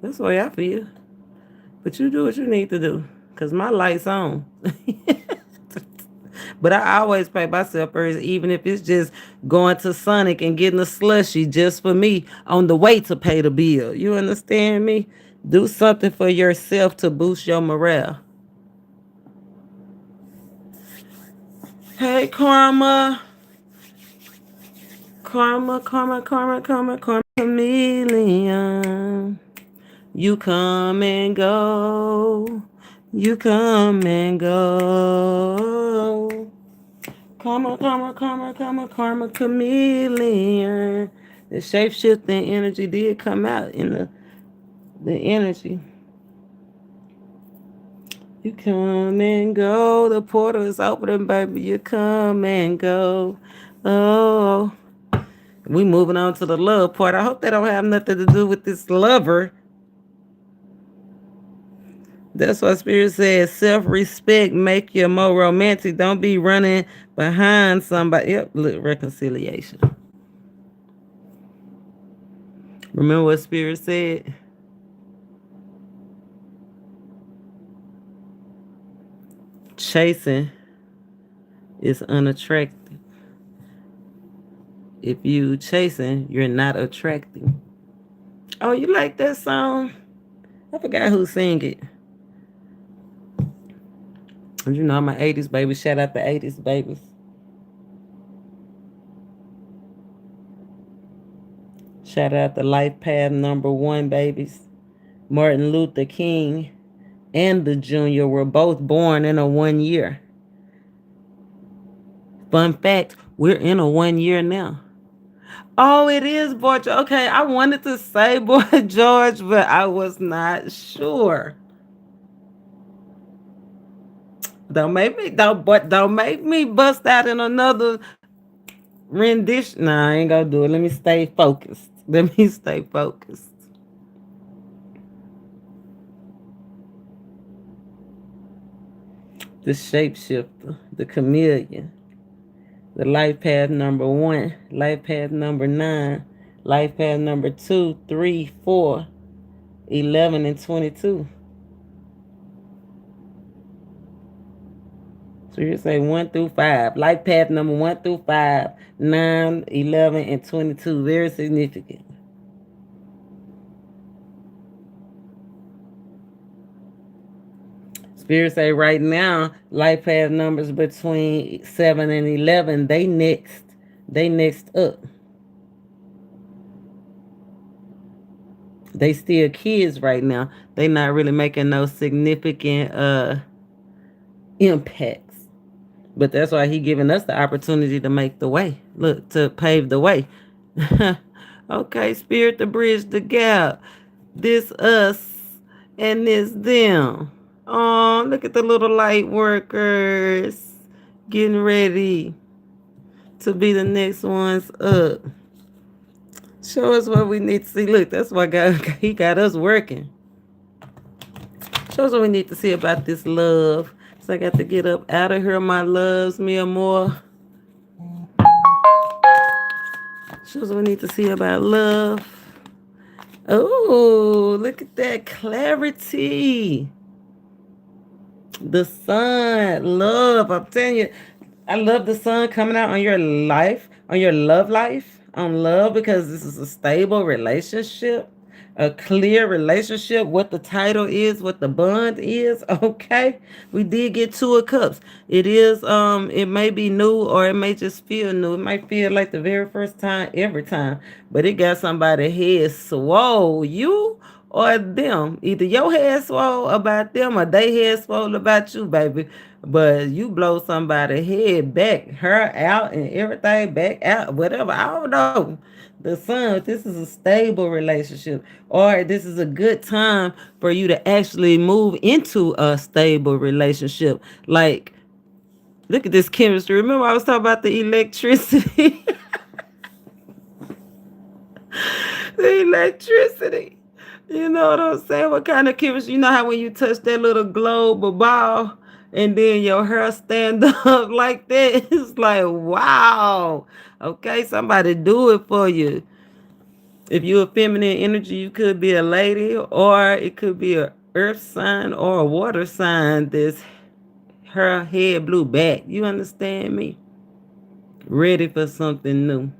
That's the way I feel. But you do what you need to do, cause my light's on. But I always pay myself first, even if it's just going to Sonic and getting a slushie just for me on the way to pay the bill. You understand me? Do something for yourself to boost your morale. Hey, Karma. Karma, karma, karma, karma, karma, chameleon. You come and go. You come and go. Karma, karma, karma, karma, karma, chameleon. The shape shifting energy did come out in the energy. You come and go. The portal is open, baby. You come and go. Oh, we moving on to the love part. I hope that don't have nothing to do with this lover. That's what Spirit says. Self-respect make you more romantic. Don't be running behind somebody. Yep, look, reconciliation. Remember what Spirit said? Chasing is unattractive. If you chasing, you're not attracting. Oh, you like that song? I forgot who sang it. You know, I'm an 80s baby. Shout out the 80s babies. Shout out the Life Path #1 babies. Martin Luther King and the Junior were both born in a 1 year. Fun fact, we're in a 1 year now. Oh, it is Boy George. Okay, I wanted to say Boy George, but I was not sure. Don't make me bust out in another rendition. Nah, I ain't gonna do it. Let me stay focused. Let me stay focused. The shapeshifter, the chameleon, the life path #1, life path #9, life path #2, 3, 4, 11, and 22. So you say 1 through 5. Life path number 1 through 5, 9, 11, and 22. Very significant. Spirit say right now, life path numbers between 7 and 11, they next up. They still kids right now. They not really making no significant impacts. But that's why he giving us the opportunity to make the way. Look, to pave the way. Okay, Spirit to bridge the gap. This us and this them. Oh, look at the little light workers getting ready to be the next ones up. Show us what we need to see. Look, that's why God, he got us working. Show us what we need to see about this love. So I got to get up out of here, my loves, me more. Show us what we need to see about love. Oh, look at that clarity. The sun, love. I'm telling you, I love the sun coming out on your life, on your love life, on love, because this is a stable relationship, a clear relationship. What the title is, what the bond is. Okay, we did get 2 of Cups. It is it may be new or it may just feel new. It might feel like the very first time every time, but it got somebody head swole. You or them. Either your head swole about them or they head swole about you, baby. But you blow somebody head back, her out and everything back out, whatever. I don't know. The sun, this is a stable relationship, or this is a good time for you to actually move into a stable relationship. Like, look at this chemistry. Remember I was talking about the electricity? The electricity. You know what I'm saying? What kind of chemistry? You know how when you touch that little globe or ball and then your hair stand up like that? It's like, wow. Okay, somebody do it for you. If you're a feminine energy, you could be a lady, or it could be a earth sign or a water sign that's her head blew back. You understand me? Ready for something new.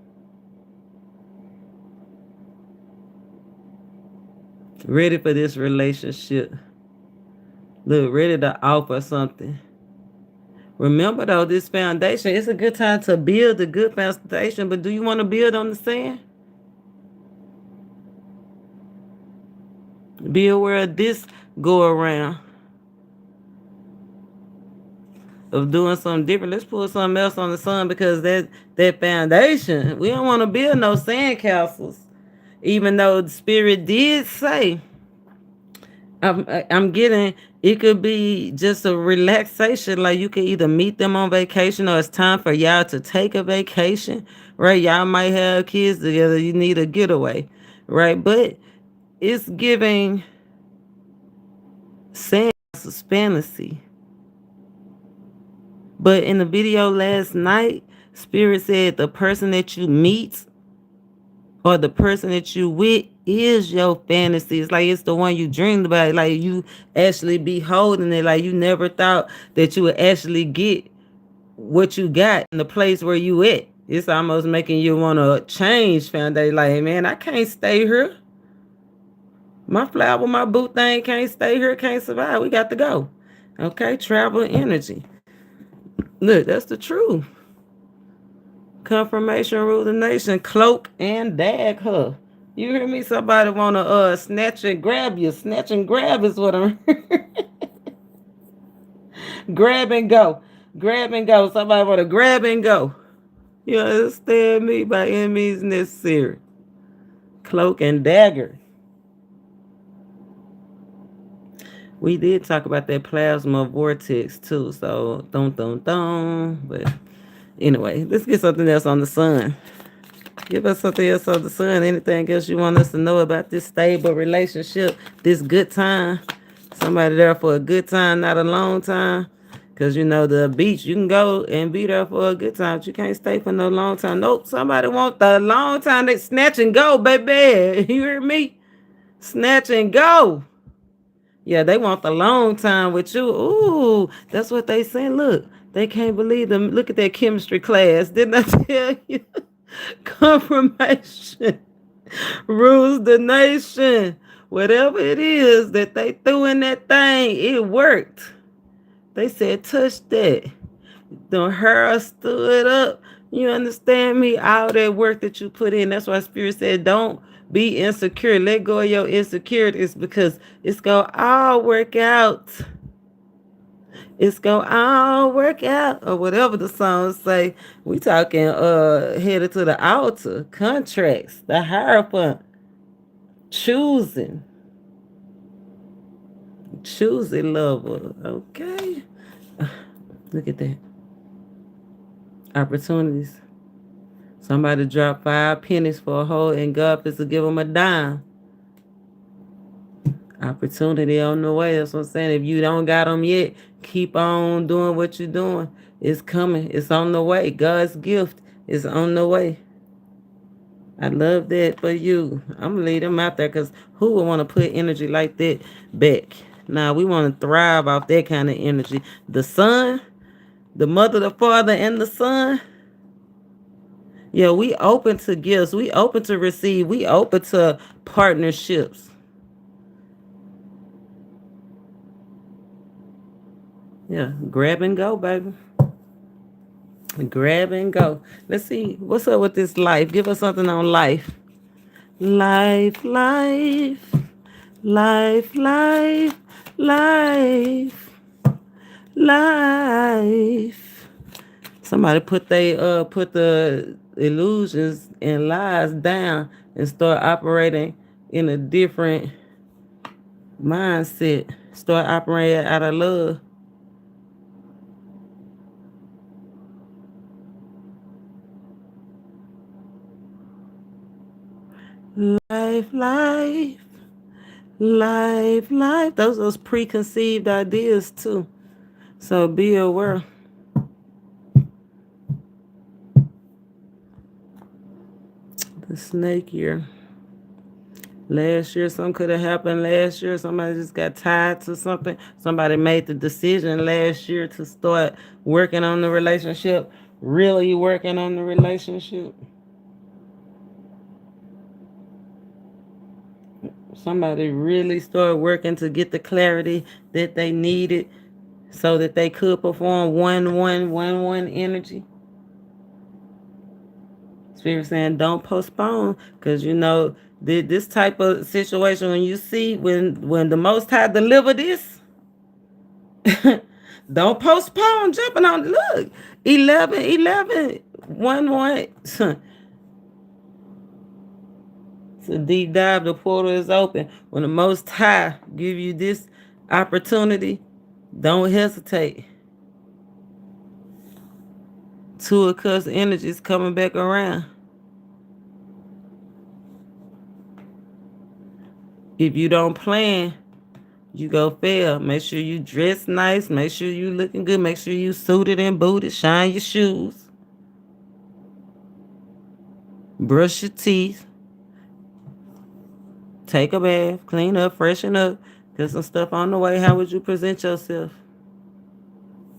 Ready for this relationship. Look, ready to offer something. Remember though, this foundation, it's a good time to build a good foundation, but do you want to build on the sand? Be aware of this go around of doing something different. Let's put something else on the sun, because that foundation, we don't want to build no sand castles. Even though the spirit did say, I'm getting It could be just a relaxation. Like you can either meet them on vacation or it's time for y'all to take a vacation, right? Y'all might have kids together. You need a getaway, right? But it's giving sense fantasy. But in the video last night, Spirit said the person that you meet or the person that you with is your fantasy. It's like it's the one you dreamed about. Like you actually be holding it. Like you never thought that you would actually get what you got in the place where you at. It's almost making you want to change foundation. Like, hey, man, I can't stay here. My flower, my boot thing can't stay here, can't survive. We got to go. Okay, travel energy. Look, that's the truth. Confirmation rule the nation. Cloak and dag her. You hear me? Somebody wanna snatch and grab you. Snatch and grab is what I'm grab and go. Grab and go. Somebody wanna grab and go. You understand me? By any means necessary. Cloak and dagger. We did talk about that plasma vortex too, so don't. But anyway, let's get something else on the sun. Give us something else on the sun. Anything else you want us to know about this stable relationship, this good time? Somebody there for a good time, not a long time. Because you know the beach, you can go and be there for a good time, but you can't stay for no long time. Nope, somebody want the long time. They snatch and go, baby. You hear me? Snatch and go. Yeah, they want the long time with you. Ooh, that's what they saying. Look, they can't believe them. Look at that chemistry class. Didn't I tell you? Confirmation rules the nation. Whatever it is that they threw in that thing, it worked. They said, touch that. The hair stood up. You understand me? All that work that you put in. That's why Spirit said, don't be insecure. Let go of your insecurities because it's going to all work out. It's going to all work out. Or whatever the songs say. We talking headed to the altar. Contracts. The hierophant. Choosing. Choosing lover. Okay. Look at that. Opportunities. Somebody dropped 5 pennies for a hole and God is to give them a dime. Opportunity on the way. That's what I'm saying. If you don't got them yet, keep on doing what you're doing. It's coming. It's on the way. God's gift is on the way. I love that for you. I'm going to leave them out there because who would want to put energy like that back? Now, we want to thrive off that kind of energy. The sun, the mother, the father, and the son. Yeah, we open to gifts. We open to receive. We open to partnerships. Yeah, grab and go, baby. Grab and go. Let's see. What's up with this life? Give us something on life. Life, life. Life, life. Life. Life. Somebody put the illusions and lies down and start operating in a different mindset. Start operating out of love. Life, life. Life, life. Those preconceived ideas too. So be aware. The snake year. Last year, something could have happened last year. Somebody just got tied to something. Somebody made the decision last year to start working on the relationship. Really working on the relationship. Somebody really started working to get the clarity that they needed so that they could perform 1-1-1-1 energy. Spirit saying don't postpone because you know this type of situation when you see when the Most High deliver this, don't postpone jumping on. Look, 11, 1-1. It's a deep dive. The portal is open. When the Most High give you this opportunity, don't hesitate. Two of Cups energy is coming back around. If you don't plan, you go fail. Make sure you dress nice. Make sure you looking good. Make sure you suited and booted. Shine your shoes. Brush your teeth. Take a bath. Clean up. Freshen up. Get some stuff on the way. How would you present yourself?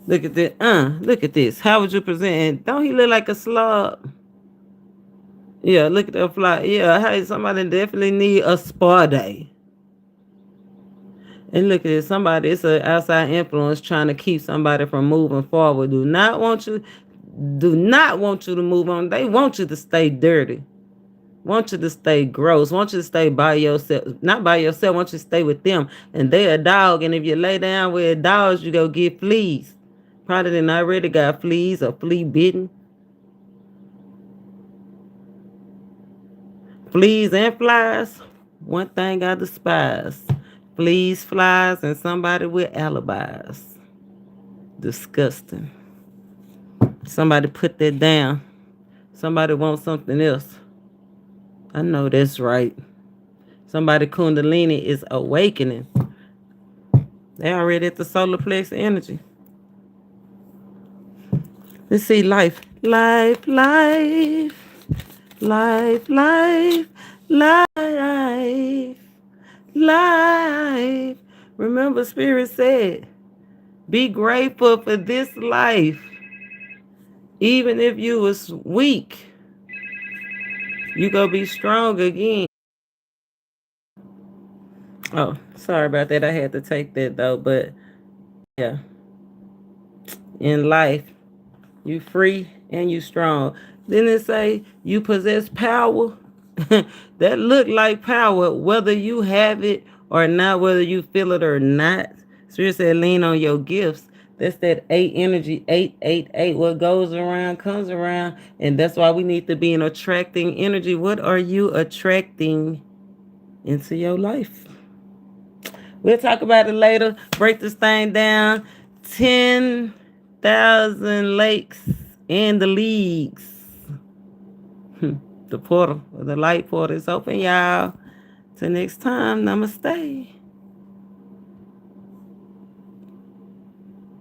Look at this. Look at this. How would you present? Don't he look like a slob? Yeah, look at that fly. Yeah, hey, somebody definitely need a spa day. And look at this. Somebody, it's an outside influence trying to keep somebody from moving forward. Do not want you to move on. They want you to stay dirty. Want you to stay gross. Want you to stay by yourself. Not by yourself. Want you to stay with them. And they a dog. And if you lay down with dogs, you go get fleas. Probably didn't already got fleas or flea bitten. Fleas and flies. One thing I despise. Fleas, flies, and somebody with alibis. Disgusting. Somebody put that down. Somebody wants something else. I know that's right. Somebody Kundalini is awakening. They already at the solar plex energy. Let's see, life. Life, life. Life, life, life, life. Remember, Spirit said, be grateful for this life. Even if you was weak, you gonna be strong again. Oh, sorry about that. I had to take that though, but yeah. In life, you free and you strong. Then it say you possess power. That look like power, whether you have it or not, whether you feel it or not. Spirit said lean on your gifts. That's that 8 energy, 888. What goes around comes around. And that's why we need to be in attracting energy. What are you attracting into your life? We'll talk about it later. Break this thing down. 10,000 lakes and the leagues. The portal, the light portal is open, y'all. Till next time, namaste.